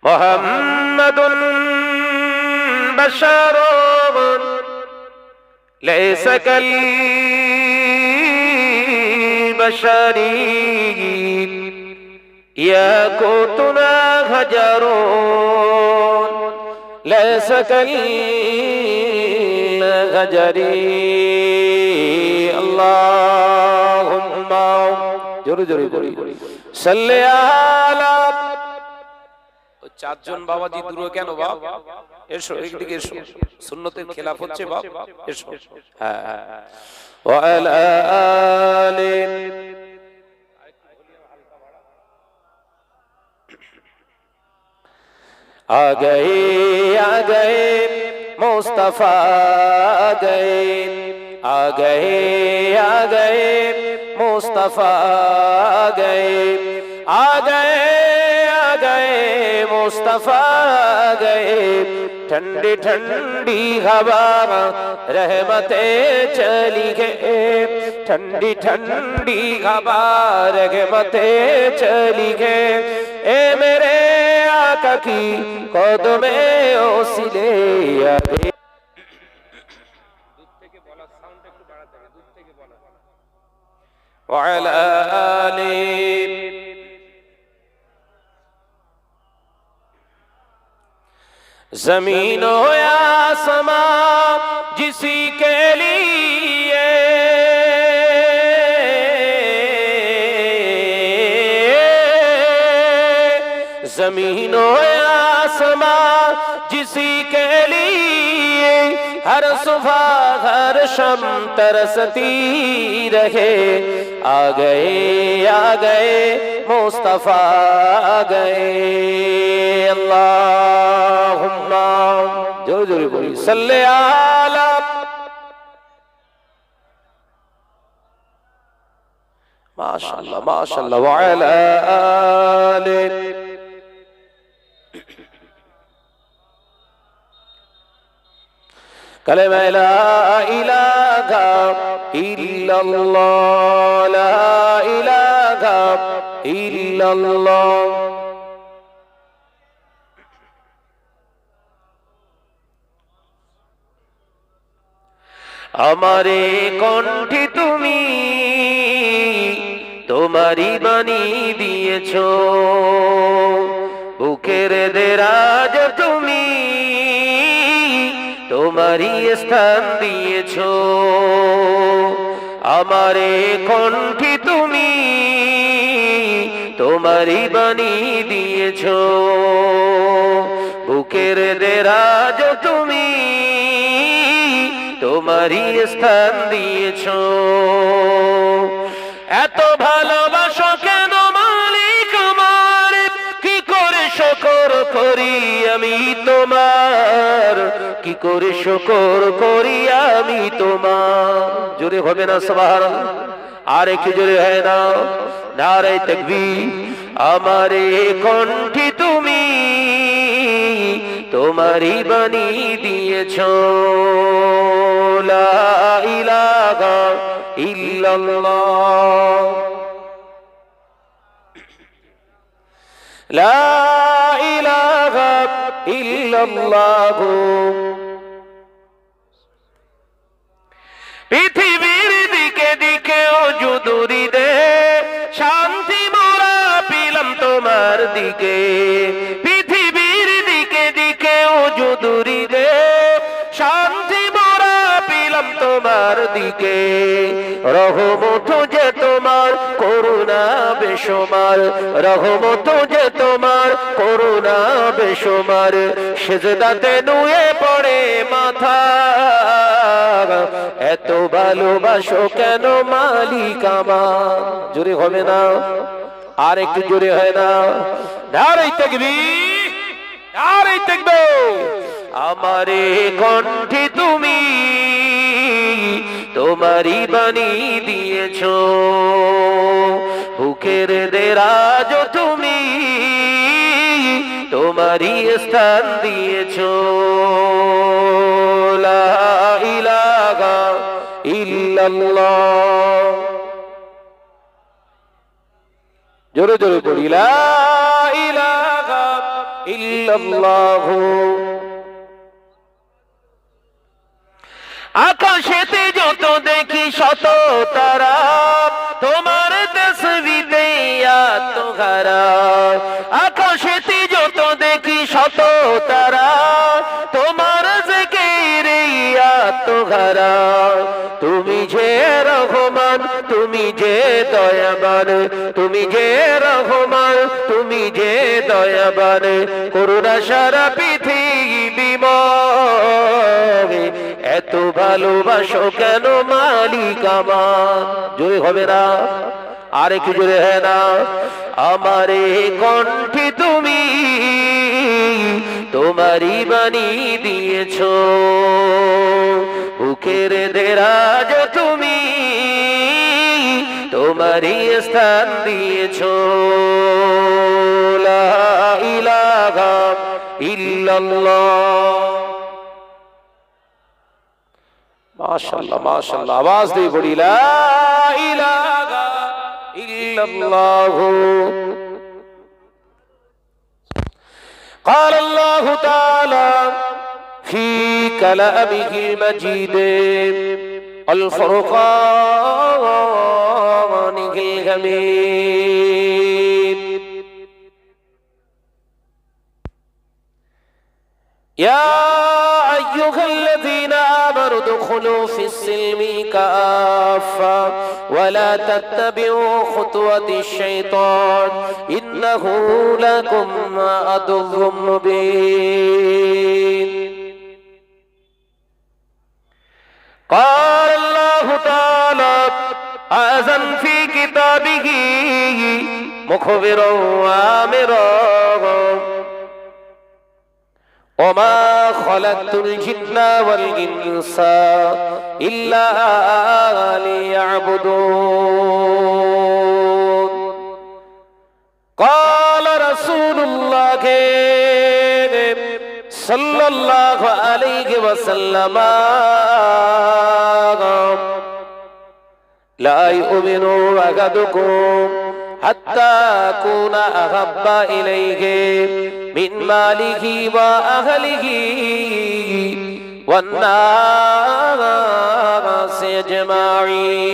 মুহাম্মাদুন বাশারুন লাইসা কাল বাশারি ইয়াকুতুনা হাজারুন লাইসা কাল হাজারি। আল্লাহুম্মা জোরে জোরে বলি সাল্লি আলা। চারজন বাবাজি দূরে কেন বাপ? এসো একদিকে এসো, সুন্নতের খেলাফ হচ্ছে বাপ, এসো। হ্যাঁ ওয়া আলা আলি। आ गए मुस्तफा आ गए मुस्तफा आ गए मुस्तफा गए। ठंडी ठंडी हवा रहमते चली गए, ठंडी ठंडी हवा रहमते चली गए। ए मेरे आका की कदमे ओसिले आए। وعلى آله ज़मीन हो या आसमां जिसी के लिए ज़मीन हो या आसमां जिसी के लिए हर सुबह हर शाम तरसती रहे। आ गए मुस्तफा आ गए। अल्लाहुम्मा जोर जोर बोली सल्ले आला। माशाअल्लाह माशाअल्लाह व अला आले। कलमा ला इलाहा इल्लल्लाह ला इलाहा इल्लल्लाह। हमारे कण्ठे तुमी तुम्हारी बानी दिएछो, बुकेर देराज तुमी तुम्हारी स्थान दिएछो। हमारे कण्ठे तुमी तुम्हारी बानी दिएछो, बुकेर देराज तुमी तुम्हारी स्थान दिएछो। एतो भालोबासो केन मालिक आमार, की करे शुकर करी आमी तोमार, की करे शुकर करी आमी तोमार। जोरे होबे ना सुबहानाल्लाह, आर एकटु जोरे है ना नारे ताकबीर। आमारे कण्ठे तुमी तुम्हारी बानी दिएछो, ला इलाहा इल्लल्लाह ला इलाहा इल्लल्लाह। पृथिवीर दिके दिके जुदुरी दे शांति मोरा पिलाम तोमार दिके। पृथिवीर दिके दिके जुदुरी दे शांति मोरा पिलाम तोमार दिके। रहमत जे तोमार करुणा बेशुमार, रहमत जे तोमार करुणा बेशुमार। सेजदाते नुয়ে পড়ে মাথা, এত ভালোবাসো কেন মালিক আমার। জোরে হবে না, আর একটু জোরে হয় না, নারে তাকবীর নারে তাকবীর। আমারে কণ্ঠে তুমি তোমারি বাণী দিয়েছো, বুকের দেরাজ তুমি তোমারি স্থান দিয়েছো। লা ইলাহা ইল্লাল্লাহ। জোরে জোরে পড়ি লা ইলাহা ইল্লাল্লাহু। আকাশেতে যত দেখি শত তারা, তোমার তাসবিতে আত্মহারা। আকাশেতে যত দেখি শত তারা, তোমার জিকিরে আত্মহারা। তুমি যে রহমান, তুমি যে দয়াবান, তুমি যে রহমান, তুমি যে দয়াবান, করুণা সারা পৃথিবীময়। এত ভালোবাসো কেন মালিক আমার? জোরে হবে না? আর একটু জোরে হ্যাঁ না? আমারে কণ্ঠে তুমি তোমারই বাণী দিয়েছো, বুকের দেরাজ তুমি তোমারই স্থান দিয়েছো। লা ইলাহা ইল্লাল্লাহ। মাশাআল্লাহ মাশাআল্লাহ, আওয়াজ দিয়ে পড়ি লা ইলাহা ইল্লাল্লাহ। قال الله تعالى في كلامه المجيد الفرقان الحميد يا أيها الذين آمنوا ادخلوا في السلم كافة ولا تتبعوا خطوات الشيطان إنه لكم عدو مبين. قال الله تعالى أذًا في كتابه مخبرا وآمرا وما خلقت الجن والإنس إلا ليعبدون. قال رسول الله صلى الله عليه وسلم لا يؤمن أحدكم حتى أكون أحب إليه من ماله وأهله والناس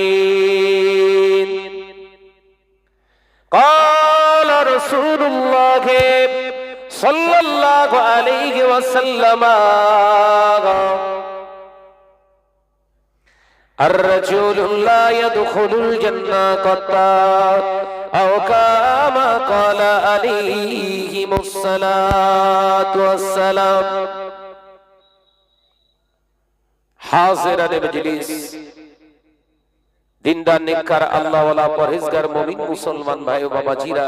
أجمعين. قال رسول الله صلى الله عليه وسلم الرجل لا يدخل الجنة قط أو كما قال عليهم الصلاة والسلام. হাজিরান মজলিস, দিনদার নেককার আল্লাহওয়ালা পরহেজগার মুমিন মুসলমান ভাই ও বাবাজিরা,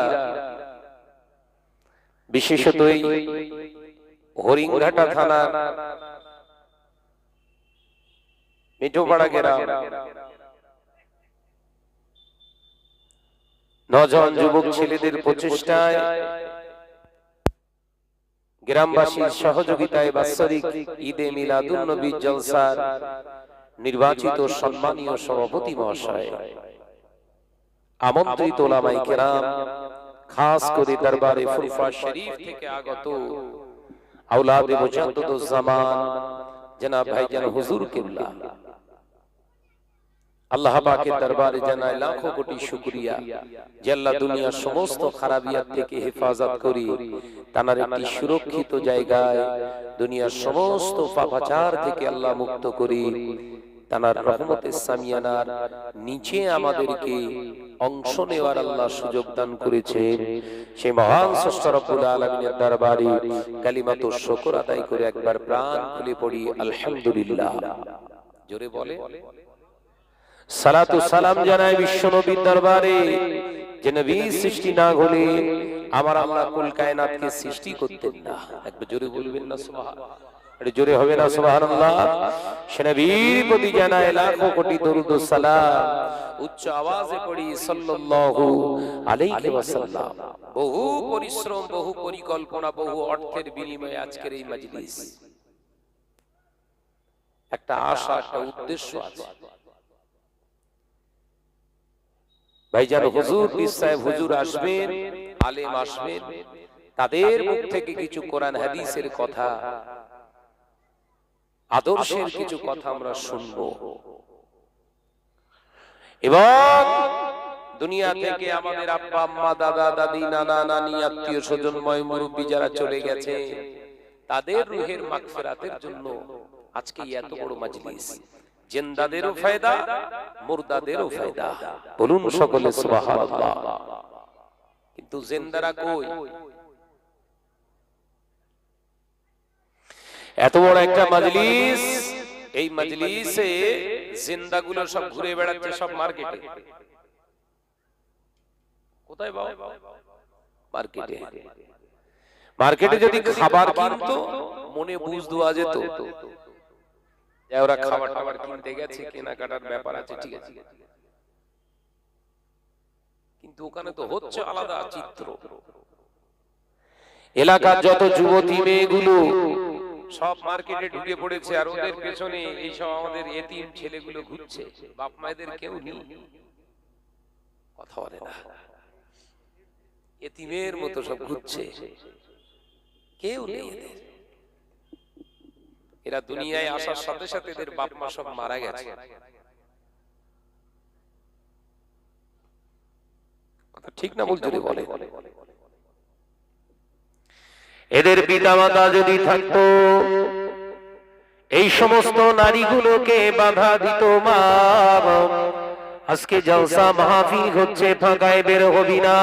বিশেষত এই হরিংঘাটা থানা মিঠোপাড়া গ্রাম নজওয়ান যুবক ছেলেদের প্রচেষ্টায়, গ্রামবাসীর সহযোগিতায় বাৎসরিক ঈদে মিলাদুন নবী জলসার নির্বাচিত সম্মানীয় সভাপতি মহাশয়, আমন্ত্রিত ওলামায়ে কেরাম, খাস করে দরবারে ফুরফা শরীফ থেকে আগত আওলাদে মুজাদ্দিদুজ জামান জনাব ভাইজান হুজুর কিবলা, আল্লাহ পাকের দরবারে জানাই লাখো কোটি শুকরিয়া যে আল্লাহ দুনিয়ার সমস্ত খারাপিয়াত থেকে হেফাজত করি তানার একটি সুরক্ষিত জায়গায় দুনিয়ার সমস্ত পাপাচার থেকে আল্লাহ মুক্ত করি তানার রহমতের সামিয়ানার নিচে আমাদেরকে অংশ নেওয়ার আল্লাহ সুযোগ দান করেছেন। সেই মহান স্রষ্টা রব্বুল আলামিনের দরবারে কালিমাতুশ শুকর আদায় করে একবার প্রাণ খুলে পড়ি আলহামদুলিল্লাহ। জোরে বলে সালাতু সালাম জানাই বিশ্ব নবীর দরবারে, যে নবী সৃষ্টি না হলে আমার আল্লাহ কুল কায়নাতকে সৃষ্টি করতেন না। একবার জোরে বলবেন না সুবহানাল্লাহ? এটা জোরে হবে না সুবহানাল্লাহ? সে নবীর প্রতি জানাই লাখো কোটি দরুদ ও সালাম, উচ্চ আওয়াজে পড়ি সাল্লাল্লাহু আলাইহি ওয়াসাল্লাম। বহু পরিশ্রম, বহু পরিকল্পনা, বহু অর্থের বিনিময়ে আজকের এই মজলিস। একটা আশা, একটা উদ্দেশ্য আছে। ভাইজান হুজুর পীর সাহেব হুজুর আসবেন, আলেম আসবেন, তাদের মুখ থেকে কিছু কোরআন হাদিসের কথা, আদর্শের কিছু কথা আমরা শুনবো এবং দুনিয়া থেকে আমাদের আব্বা আম্মা দাদা দাদি নানা নানি আত্মীয় স্বজন ময় মুরব্বী যারা চলে গেছে তাদের রুহের মাগফিরাতের জন্য আজকে এত বড় মাজলিস। জিন্দাদেরও ফায়দা, মুর্দাদেরও ফায়দা। বলুন সকলে সুবহানাল্লাহ। কিন্তু জিন্দারা কই? এত বড় একটা মাজলিস, এই মাজলিসে জিন্দাগুলো সব ঘুরে বেড়াচ্ছে সব মার্কেটে। কোথায় বাবা? মার্কেটে। মার্কেটে যদি খাবার কিনতো মনে বুঝ দেওয়া যেত যে ওরা খাবার টাবার কিনতে গেছে, কেনাকাটার ব্যাপার আছে, ঠিক আছে। কিন্তু ওখানে তো হচ্ছে আলাদা চিত্র। এলাকার যত যুবতী মেয়েগুলো সব মার্কেটে ঢুকে পড়েছে আর ওদের পেছনে এই সব আমাদের এতিম ছেলেগুলো ঘুরছে। বাপ মায়েদের কেউ নেই, কথা বলে না, এতিমের মতো সব ঘুরছে, কেউ নেই এদের। এরা দুনিয়ায় আসার সাথে সাথে এদের বাপ মা সব মারা গেছে। ঠিক না বলতে বলে? এদের পিতামাতা যদি থাকতো এই সমস্ত নারীগুলোকে বাধা দিত মা। আজকে জলসা মাহফিল হচ্ছে, ফাঁকায় বের হবি না।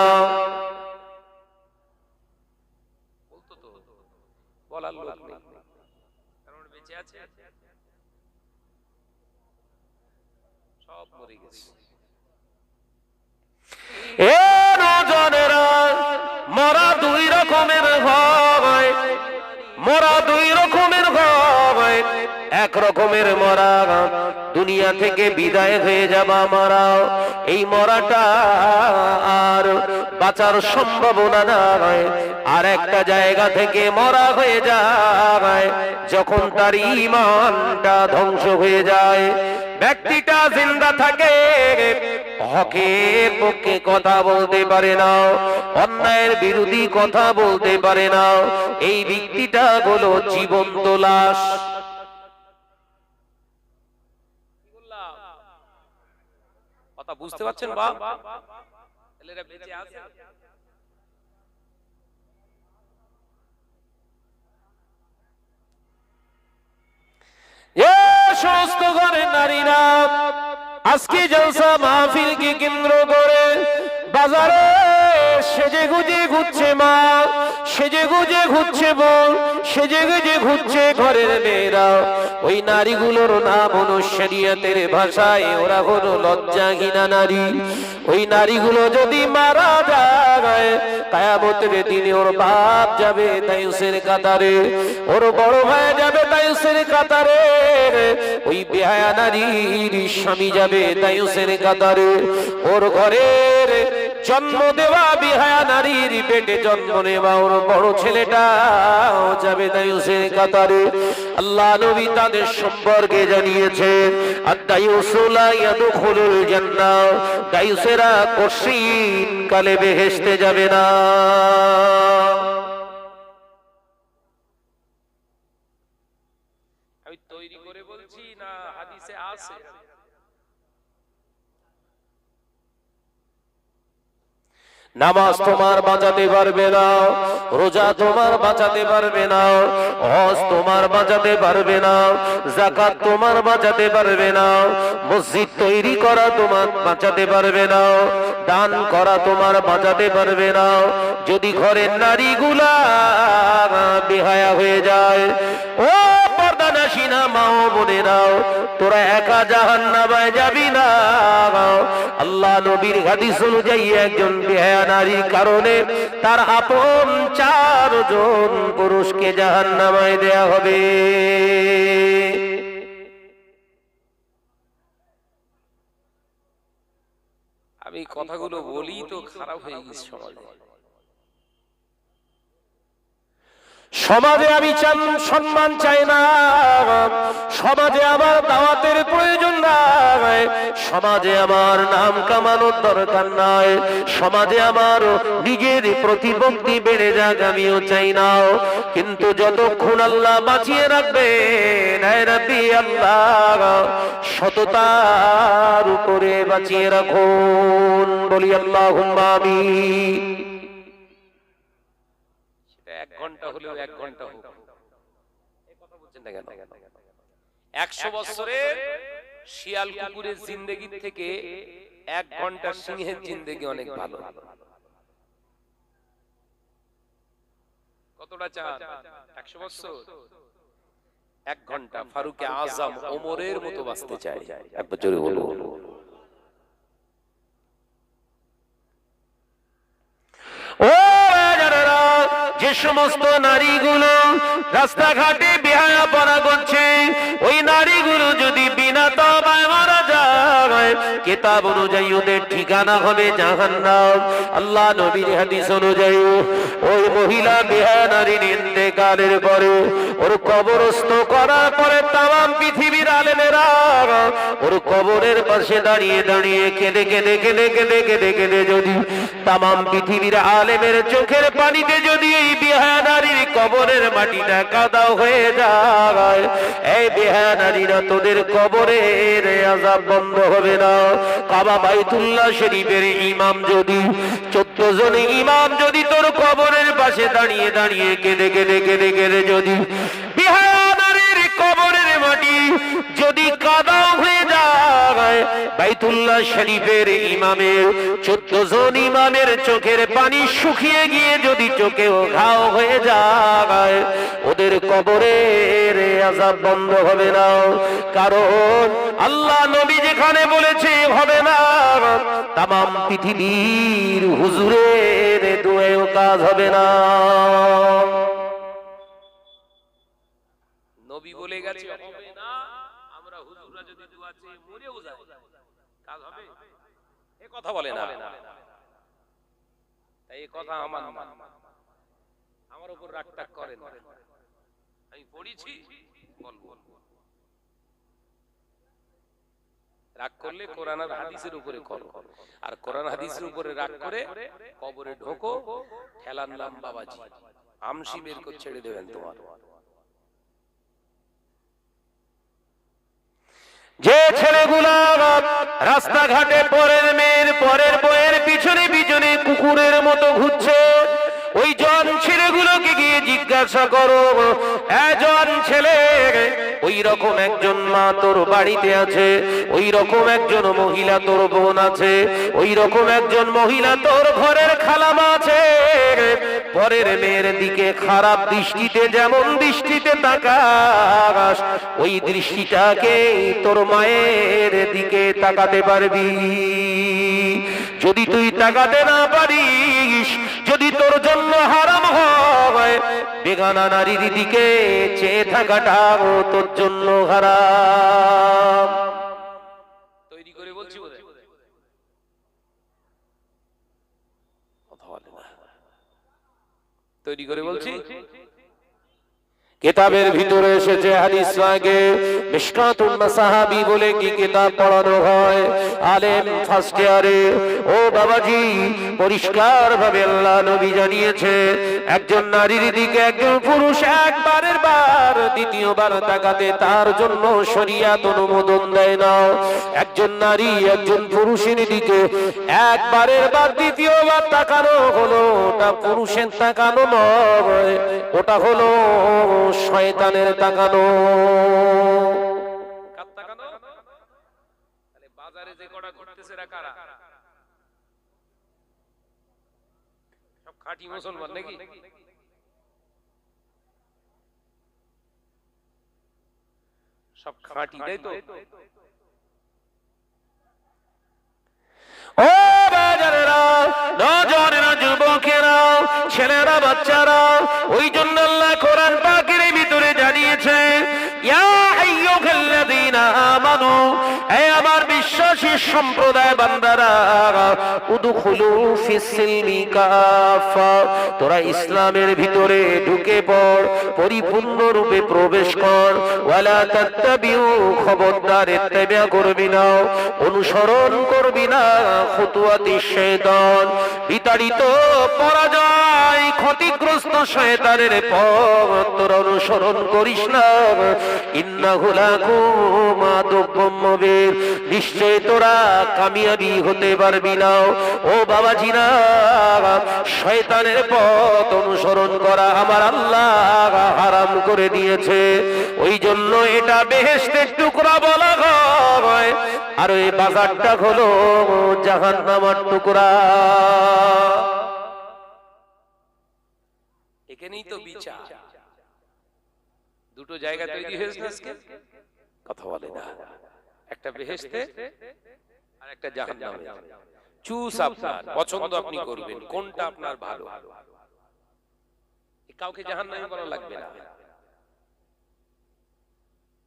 বলার লোক নেই, কারণ বেঁচে আছে সব মরে গেছে। এ নজনেরা মরা দুই রকমের হয়, মরা দুই রকমের হয়। এক রকমের মরা দুনিয়া থেকে বিদায় হয়ে যাবা মরা, এই মরাটা আর বাঁচার সম্ভাবনা নাই। আর একটা জায়গা থেকে মরা হয়ে যায় যখন তার ঈমানটা ধ্বংস হয়ে যায়। ব্যক্তিটা জিন্দা থাকে, হকের পক্ষে কথা বলতে পারে না, অন্যায়ের বিরোধী কথা বলতে পারে না। এই ব্যক্তিটা হলো জীবন্ত লাশ। কথা বুঝতে পারছেন বাপ? ছেলেরা বেঁচে আছে। এ সমস্ত ঘরের নারীরা আজকে জলসা মাহফিলকে কেন্দ্র করে বাজারে সেজে গুজে ঘুরছে মা, সেজে গুজে ঘুরছে বোন, সেজে গুজে ঘুরছে ঘরের মেয়েরা। ওই নারীগুলোর নাম হলো শরিয়তের ভাষায় ওরা হলো লজ্জাহীনা নারী। ওই নারীগুলো যদি মারা যায় কিয়ামতের দিনে ওর বাপ যাবে দায়ুসের কাতারে, ওর বড় ভাই যাবে দায়ুসের কাতারে, ওই বেহায়া নারীর স্বামী যাবে দায়ুসের কাতারে, ওর ঘরের জন্ম দেওয়া বিহায়া নারীর পেটে জন্ম নেওয়া ওর বড় ছেলেটাও যাবে দায়ুসের কাতারে। আল্লাহ নবী তাদের সম্পর্কে জানিয়েছেন, আদ-দায়ুসু লা ইয়াদখুলুল জান্নাহ, দায়ুসেরা কঠিন কালে বেহেশতে যাবে না। আমি তৈরি করে বলছি না হাদিসে আছে? নামাজ তোমার বাঁচাতে পারবে না, রোজা তোমার বাঁচাতে পারবে না, হজ তোমার বাঁচাতে পারবে না, যাকাত তোমার বাঁচাতে পারবে না, মসজিদ তৈরি করা তোমার বাঁচাতে পারবে না, দান করা তোমার বাঁচাতে পারবে না। যদি ঘরের নারীগুলা বেহায়া হয়ে যায়, ও পর্দানাশীনা মা ও বোনেরাও, তোরা একা জাহান্নামে যাবি না। আল্লাহ নবীর হাদিস অনুযায়ী একজন বেহায়া নারীর কারণে তার আপন 4 জন পুরুষকে জাহান্নামে দেয়া হবে। আমি কথাগুলো বলি তো খারাপ হয়ে গেছে সমাজে। সমাজে আমি সম্মান চাই না, সমাজে আমার দাওয়াতের প্রয়োজন নাই, সমাজে আমার নাম কামানোর দরকার নাই, সমাজে আমার নিজের প্রতিপত্তি বেড়ে যাক আমিও চাই না। কিন্তু যতক্ষণ আল্লাহ বাঁচিয়ে রাখবে আল্লাহ সততার উপরে বাঁচিয়ে রাখুন, বলি আল্লাহুম্মা আমিন। 1 ঘন্টা হলেও 1 ঘন্টা হোক, এই কথা বলছেন না কেন? 100 বছরের শিয়াল কুকুরের জিন্দেগি থেকে 1 ঘন্টা সিংহের জিন্দেগি অনেক ভালো। কতটা চান? 100 বছর, 1 ঘন্টা ফারুকে আজম ওমরের মতো বাঁচতে চাই। একবার জোরে বলো। ও যারা, যে সমস্ত নারীগুলো রাস্তাঘাটে বেহায়াপনা করছে, ওই নারীগুলো যদি বিনা তওবায় মারা যায়, কিতাব অনুযায়ী ওদের ঠিকানা হবে জাহান্নাম। আল্লাহ নবীর হাদিস অনুযায়ী ওই মহিলা বেহায়া নারীর ইন্তেকালের পরে ওর কবরস্থ করার পরে তামাম পৃথিবীর আলেমেরা ওর কবরের পাশে দাঁড়িয়ে দাঁড়িয়ে কেঁদে কেঁদে কেঁদে কেঁদে কেঁদে কেঁদে যদি তামাম পৃথিবীর আলেমের চোখের পানিতে যদি এই বেহায়া নারীর কবরের মাটিটা কাদাও হয়ে যায়, এই বেহায়া নারীরা তোদের কবরের আযাব বন্ধ হবে না। কাবা বাইতুল্লাহ শরীফের ইমাম যদি 14 জন ইমাম যদি তোর কবরের পাশে দাঁড়িয়ে দাঁড়িয়ে কেঁদে কেঁদে কেঁদে কেঁদে যদি বেহায়া নারীর কবরের মাটি যদি কাদাও হয়ে যায়, বাইতুল্লাহ শরীফের ইমামের 14 জন ইমামের চোখের পানি শুকিয়ে গিয়ে যদি চোখেও ঘাও হয়ে যায়, ওদের কবরের আযাব বন্ধ হবে না। কারণ আল্লাহ নবী যেখানে বলেছে হবে না, তামাম পৃথিবীর হুজুরের দোয়ায়ও কাজ হবে না। নবী বলে গেছে হবে না, আমরা হুজুররা যদি দোয়া চেয়ে মরেও যাই কাজ হবে? এই কথা বলে না। তাই এই কথা আমার না, আমার উপর রাগ টাগ করেন না, আমি পড়েছি বলবো। রাগ করলে কোরআন আর হাদিসের উপরে করো, আর কোরআন হাদিসের উপরে রাগ করে কবরে ঢোকো, ঠেলার নাম বাবাজি, আমসি বের করে ছেড়ে দেবেন তোমার। যে ছেলেগুলা রাস্তাঘাটে পরের মেয়ের পরের বইয়ের পিছনে পিছনে কুকুরের মতো ঘুরছে, ওই জন ছেলেগুলোকে গিয়ে জিজ্ঞাসা করো, জন ছেলে, ওই রকম একজন মা তোর বাড়িতে আছে, ওই রকম একজন মহিলা তোর বোন আছে, ওই রকম একজন মহিলা তোর ঘরের খালামা আছে, পরের মেয়ের দিকে খারাপ দৃষ্টিতে যেমন দৃষ্টিতে তাকাস, ওই দৃষ্টিটাকে তোর মায়ের দিকে তাকাতে পারবি? যদি তুই তাকাতে না পারিস, যদি তোর জন্য হারাম হয়, বেগানা নারীর দিকে চেয়ে থাকাটাও তোর জন্য হারাম। তৈরি করে বলছি বোধহয় কথা বলে না, তৈরি করে বলছি। কিতাবের ভিতরে এসেছে হাদিস আগে মিশকাতুন মাসাহাবি বলে কি কিতাব পড়ানো হয় আলেম ফার্স্ট ইয়ারে। ও বাবাজি, পরিষ্কার ভাবে আল্লাহ নবী জানিয়েছে, একজন নারীর দিকে একজন পুরুষ একবারের বার দ্বিতীয়বার তাকাতে তার জন্য শরীয়ত অনুমোদন দেয় না। একজন নারী একজন পুরুষের দিকে একবারের বার দ্বিতীয়বার তাকানো হলো, ওটা পুরুষের তাকানো নয়, ওটা হলো শয়তানের তাকানো। কার তাকানো? তাহলে বাজারে যে কটা ঘুরতেছে এরা কারা? সব খাঁটি মুসলমান নাকি? সব খাঁটি, তাই তো? ও বাজারেরা, নজরেরা, যুবকেরা, ছেলেরা, বাচ্চারা, ওই জন্য আল্লাহ কোরআন পাকের ভিতরে জানিয়েছে, ইয়া আইয়ুহাল্লাযীনা আমানু, হে আমার বিশ্বাসী সম্প্রদায় বান্দারা উদখুলু ফিস-সিলমি কাফা, তোরা ইসলামের ভিতরে ঢুকে পড়, পরিপূর্ণ রূপে প্রবেশ কর। ওয়ালা তাত্তাবিউ, খবরদার ইত্তেবা করবি না, অনুসরণ করবি না খুতুওয়াতিশ শয়তান, বিতাড়িত পরাজয় ক্ষতিগ্রস্ত শয়তানের পথ তোরা অনুসরণ করিস না। ইন্নাহু লাকুম আদুব্বুম মুবিন, নিশ্চয় তোরা কামিয়াবি হতে পারবি না। ও বাবাজিরা, শয়তানের পথ অনুসরণ করা আমার আল্লাহ হারাম করে দিয়েছে। ওই জন্য এটা বেহেশতের টুকরা বলা হয়, আর এই বাজারটা হলো জাহান্নামের টুকরা। এখানেই তো বিচার। দুটো জায়গা তৈরি হয়েছে আজকে, কথা বলে না। একটা বেহেশতে আর একটা জাহান্নামে। চুজ আপনার পছন্দ, আপনি করবেন কোনটা আপনার ভালো। কাউকে জাহান্নামে বলা লাগবে না,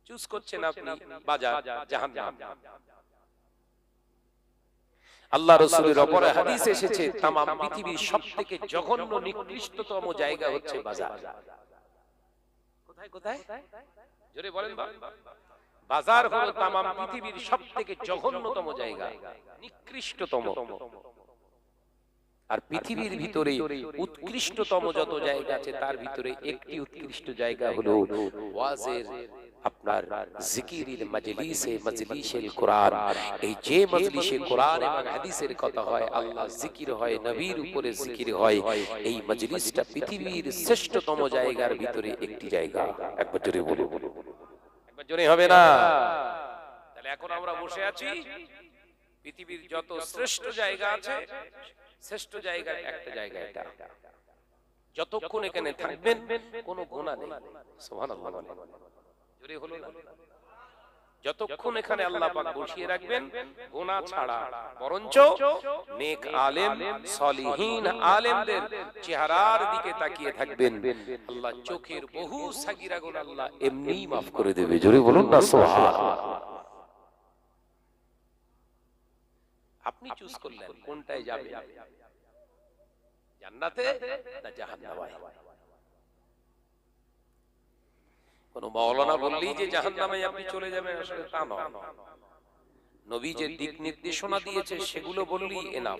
চুজ করছেন আপনি বাজার জাহান্নাম। আল্লাহ রাসূলের অপর হাদিসে এসেছে तमाम পৃথিবীর সবথেকে জঘন্য নিকৃষ্টতম জায়গা হচ্ছে বাজার। কোথায় কোথায় জোরে বলেন। বাজার হলো तमाम পৃথিবীর সবথেকে জঘন্যতম জায়গা, নিকৃষ্টতম। আর পৃথিবীর ভিতরে উৎকৃষ্টতম যত জায়গা আছে তার ভিতরে একটি উৎকৃষ্ট জায়গা হলো ওয়াজের, আপনার জিকিরের মজলিসে, মজলিসুল কোরআন। এই যে মজলিসে কোরআন এবং হাদিসের কথা হয়, আল্লাহ জিকির হয়, নবীর উপরে জিকির হয়, এই মজলিসটা পৃথিবীর শ্রেষ্ঠতম জায়গার ভিতরে একটি জায়গা। একবার জোরে বলো, একবার জোরে হবে না? তাহলে এখন আমরা বসে আছি, পৃথিবীর যত শ্রেষ্ঠ জায়গা আছে, শ্রেষ্ঠ জায়গা একটা জায়গা এটা। যতক্ষণ এখানে থাকবেন কোনো গুনাহ নেই। সুবহানাল্লাহ বলেন, জোরে হলো না? যতক্ষণ এখানে আল্লাহ পাক বসিয়ে রাখবেন, গুনাহ ছাড়া, বরঞ্চ নেক আলেম, সলিহিন আলেমদের চেহারার দিকে তাকিয়ে থাকবেন। আল্লাহ চোখের বহু সাগীরা গুনাহ আল্লাহ এমনিই maaf করে দেবে। জোরে বলুন না সুবহানাল্লাহ। আপনি চুজ করলেন কোনটায় যাবেন, জান্নাতে না জাহান্নামে। কোন মাওলানা বললেই যে জাহান্নামে আপনি চলে যাবেন, আসলে তা নয়। নবী যে দিক নির্দেশনা দিয়েছে সেগুলো বললেই এনাফ।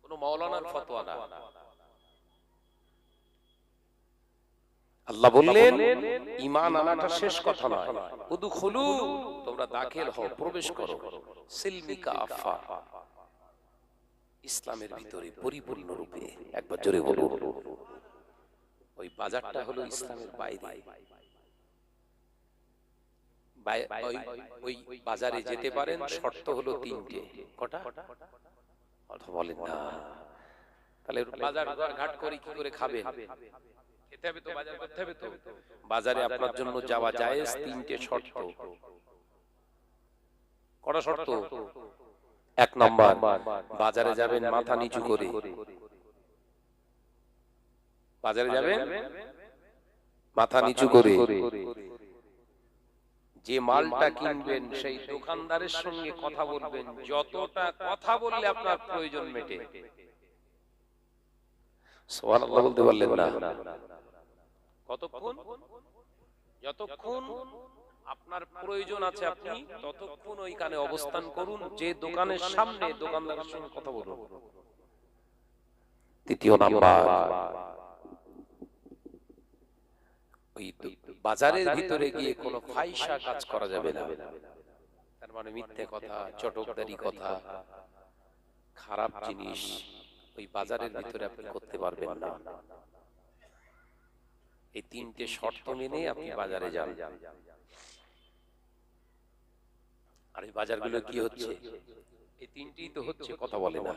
কোন মাওলানার ফতোয়া না। আল্লাহ বললেন ঈমান আনাটা শেষ কথা নয়, উদখুলু, তোমরা দাখিল হও, প্রবেশ করো, সিলমি কাফা, ইসলামের ভিতরে পরিপূর্ণ রূপে। একবার জোরে বলো। ওই বাজারটা হলো ইসলামের বাইরে। ওই বাজারে যেতে পারেন, শর্ত হলো তিনটে। কটা? কথা বলেন না। তাহলে বাজার ঘাট করে কি করে খাবেন? খেতে হবে তো, বাজার করতে হবে তো। বাজারে আপনার জন্য যাওয়া জায়েজ, তিনটে শর্ত। কটা শর্ত? এক নাম্বার, বাজারে যাবেন মাথা নিচু করে। বাজারে যাবেন মাথা নিচু করে। যে মালটা কিনবেন সেই দোকানদারের সঙ্গে কথা বলবেন, যতটা কথা বললে আপনার প্রয়োজন মেটে। সুবহানাল্লাহ বলতে পারলেন না? কতক্ষণ? যতক্ষণ আপনার প্রয়োজন আছে আপনি ততক্ষণ ওইখানে অবস্থান করুন। যে দোকানের সামনে, দোকানদারের সঙ্গে কথা বলুন। তৃতীয় নাম্বার, ওই বাজারের ভিতরে গিয়ে কোনো ফাহিশা কাজ করা যাবে না। তার মানে মিথ্যে কথা, চটকদারি কথা, খারাপ জিনিস ওই বাজারের ভিতরে আপনি করতে পারবেন না। এই তিনটে শর্ত মেনে আপনি বাজারে যান। আর এই বাজারগুলো কি হচ্ছে? এই তিনটেই তো হচ্ছে, কথা বলে না।